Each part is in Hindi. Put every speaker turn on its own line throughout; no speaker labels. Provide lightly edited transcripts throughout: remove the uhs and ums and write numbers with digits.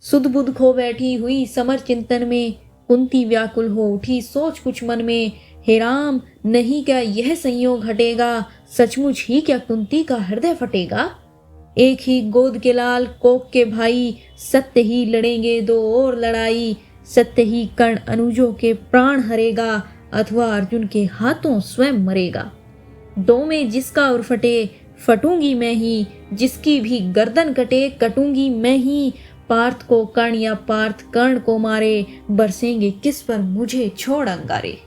सुध बुध खो बैठी हुई समर चिंतन में, कुंती व्याकुल हो उठी सोच कुछ मन में। हे राम, नहीं क्या यह संयोग हटेगा, सचमुच ही क्या कुंती का हृदय फटेगा। एक ही गोद के लाल कोक के भाई, सत्य ही लड़ेंगे दो और लड़ाई। सत्य ही कर्ण अनुजों के प्राण हरेगा, अथवा अर्जुन के हाथों स्वयं मरेगा। दो में जिसका उर फटे फटूंगी मैं ही, जिसकी भी गर्दन कटे कटूंगी मैं ही। पार्थ को कर्ण या पार्थ कर्ण को मारे, बरसेंगे किस पर मुझे छोड़ अंगारे।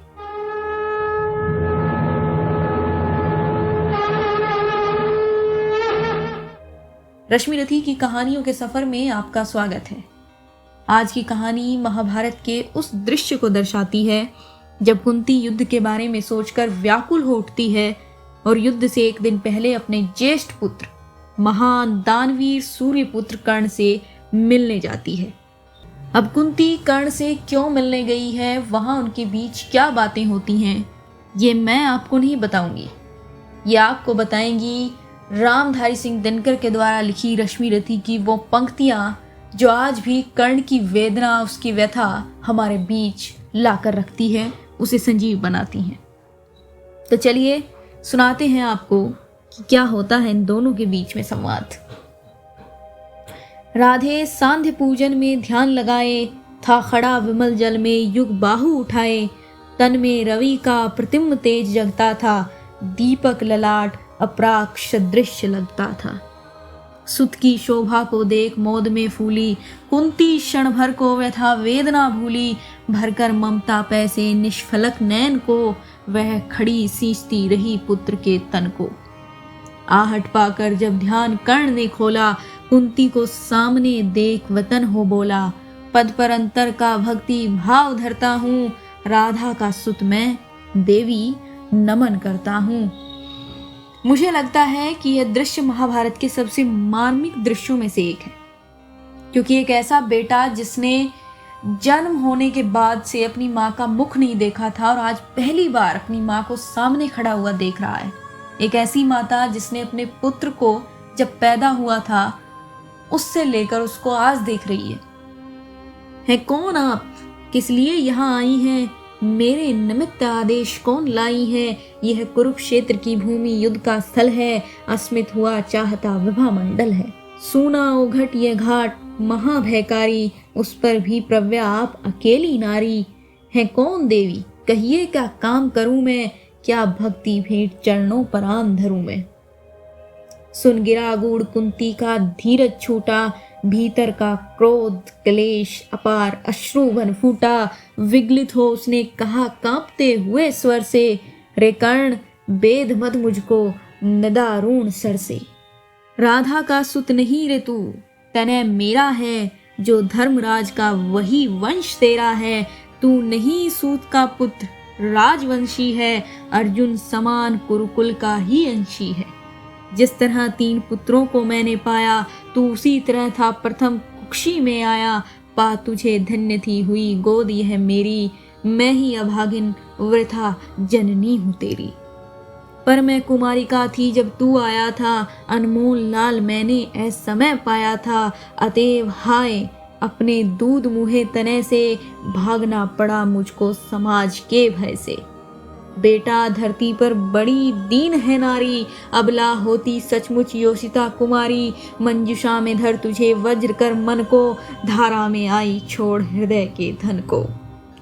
रश्मिरथी की कहानियों के सफर में आपका स्वागत है। आज की कहानी महाभारत के उस दृश्य को दर्शाती है जब कुंती युद्ध के बारे में सोचकर व्याकुल हो उठती है और युद्ध से एक दिन पहले अपने ज्येष्ठ पुत्र महान दानवीर सूर्यपुत्र कर्ण से मिलने जाती है। अब कुंती कर्ण से क्यों मिलने गई है, वहां उनके बीच क्या बातें होती हैं, ये मैं आपको नहीं बताऊंगी। ये आपको बताएंगी रामधारी सिंह दिनकर के द्वारा लिखी रश्मिरथी की वो पंक्तियां जो आज भी कर्ण की वेदना, उसकी व्यथा हमारे बीच लाकर रखती है, उसे संजीव बनाती हैं। तो चलिए सुनाते हैं आपको कि क्या होता है इन दोनों के बीच में संवाद। राधे सांध्य पूजन में ध्यान लगाए, था खड़ा विमल जल में युग बाहु उठाए। तन में रवि का प्रतिम तेज जगता था, दीपक ललाट अपराग सदृश लगता था। सुत की शोभा को देख मोद में फूली, कुंती क्षण भर को व्यथा वेदना भूली। भरकर ममता पैसे निष्फलक नैन को, वह खड़ी सींचती रही पुत्र के तन को। आहट पाकर जब ध्यान कर्ण ने खोला, कुंती को सामने देख वतन हो बोला। पद पर अंतर का भक्ति भाव धरता हूँ, राधा का सुत मैं देवी नमन करता हूँ। मुझे लगता है कि यह दृश्य महाभारत के सबसे मार्मिक दृश्यों में से एक है, क्योंकि एक ऐसा बेटा जिसने जन्म होने के बाद से अपनी माँ का मुख नहीं देखा था और आज पहली बार अपनी माँ को सामने खड़ा हुआ देख रहा है। एक ऐसी माता जिसने अपने पुत्र को जब पैदा हुआ था उससे लेकर उसको आज देख रही है कौन आप, किस लिए यहाँ आई हैं, मेरे निमित्त आदेश कौन लाई है। यह कुरुक्षेत्र की भूमि युद्ध का स्थल है, अस्मित हुआ चाहता विभा मंडल है। सूना ओघट ये घाट महाभयकारी, उस पर भी प्रव्या आप अकेली नारी। है कौन देवी, कहिए क्या काम करूं मैं, क्या भक्ति भेंट चरणों पर आन धरूं मैं। सुन गिरा गूढ़ कुंती का धीरज छूटा, भीतर का क्रोध क्लेश अपार अश्रु बन फूटा। विगलित हो उसने कहा कांपते हुए स्वर से, रे कर्ण बेद मत मुझको नदारुण सर से। राधा का सुत नहीं रे तू, तनय मेरा है, जो धर्मराज का वही वंश तेरा है। तू नहीं सूत का पुत्र राजवंशी है, अर्जुन समान कुरुकुल का ही अंशी है। जिस तरह 3 पुत्रों को मैंने पाया, तू उसी तरह था प्रथम कुक्षी में आया। पा तुझे धन्य थी हुई गोद यह मेरी, मैं ही अभागिन वृथा जननी हूँ तेरी। पर मैं कुमारिका थी जब तू आया था, अनमोल लाल मैंने ऐसा समय पाया था। अतएव हाय अपने दूध मुहे तने से, भागना पड़ा मुझको समाज के भय से। बेटा धरती पर बड़ी दीन है नारी, अबला होती सचमुच योषिता कुमारी। मंजुषा में धर तुझे वज्र कर मन को, धारा में आई छोड़ हृदय के धन को।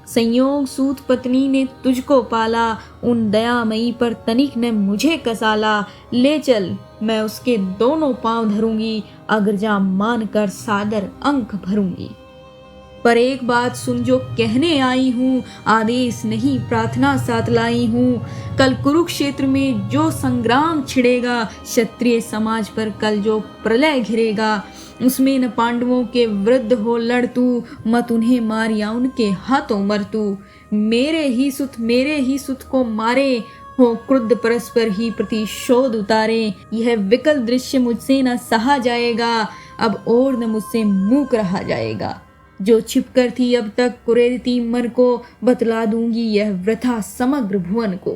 संयोग सूत पत्नी ने तुझको पाला, उन दयामयी पर तनिक ने मुझे कसाला। ले चल मैं उसके दोनों पांव धरूंगी, अग्रजा मान कर सादर अंक भरूंगी। पर एक बात सुन जो कहने आई हूँ, आदेश नहीं प्रार्थना साथ लाई हूँ। कल कुरुक्षेत्र में जो संग्राम छिड़ेगा, क्षत्रिय समाज पर कल जो प्रलय घिरेगा, उसमें न पांडवों के वृद्ध हो लड़ तू, मत उन्हें मार या उनके हाथों मर तू। मेरे ही सुत को मारे, हो क्रुद्ध परस्पर ही प्रतिशोध उतारे। यह विकल दृश्य मुझसे न सहा जाएगा, अब और न मुझसे मूक रहा जाएगा। जो छिपकर थी अब तक कुरेदती मन को, बतला दूंगी यह वृथा समग्र भुवन को।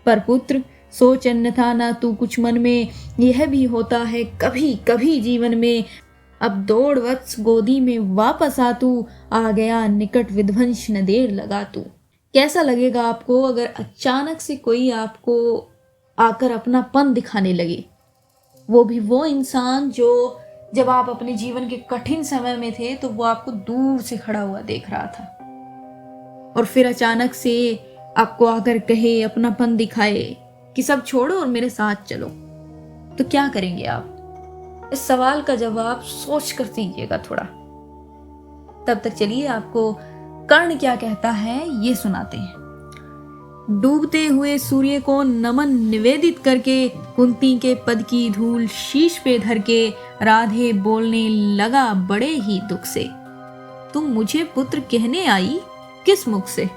पर पुत्र सोच अन्यथा ना तू कुछ मन में, यह भी होता है कभी कभी जीवन में। अब दौड़ वत्स गोदी में वापस आ तू, आ गया निकट विध्वंस न देर लगा तू। कैसा लगेगा आपको अगर अचानक से कोई आपको आकर अपनापन दिखाने लगे, वो भी वो इंसान जो जब आप अपने जीवन के कठिन समय में थे तो वो आपको दूर से खड़ा हुआ देख रहा था, और फिर अचानक से आपको आकर कहे, अपनापन दिखाए कि सब छोड़ो और मेरे साथ चलो, तो क्या करेंगे आप? इस सवाल का जवाब सोच कर दीजिएगा थोड़ा। तब तक चलिए आपको कर्ण क्या कहता है ये सुनाते हैं। डूबते हुए सूर्य को नमन निवेदित करके, कुंती के पद की धूल शीश पे धर के, राधे बोलने लगा बड़े ही दुख से, तुम मुझे पुत्र कहने आई किस मुख से?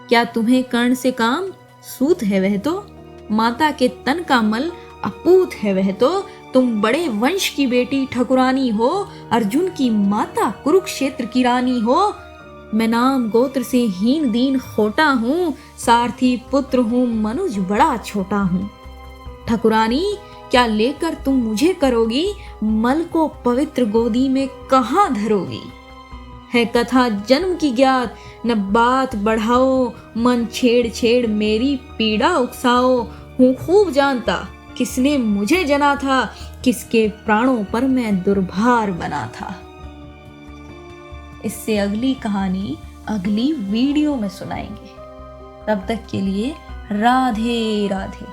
क्या तुम्हें कर्ण से काम सूत है वह तो, माता के तन का मल अपूत है वह तो, तुम बड़े वंश की बेटी ठकुरानी हो, अर्जुन की माता कुरुक्षेत्र की रानी हो, मैं नाम गोत्र से हीन दीन खोटा हूँ, सारथी पुत्र हूँ मनुज बड़ा छोटा हूँ। ठकुरानी क्या लेकर तुम मुझे करोगी, मल को पवित्र गोदी में कहाँ धरोगी? है कथा जन्म की ज्ञात न बात बढ़ाओ, मन छेड़ छेड़ मेरी पीड़ा उकसाओ, हूँ खूब जानता किसने मुझे जना था, किसके प्राणों पर मैं दुर्भार बना था। इससे अगली कहानी अगली वीडियो में सुनाएंगे। तब तक के लिए राधे राधे।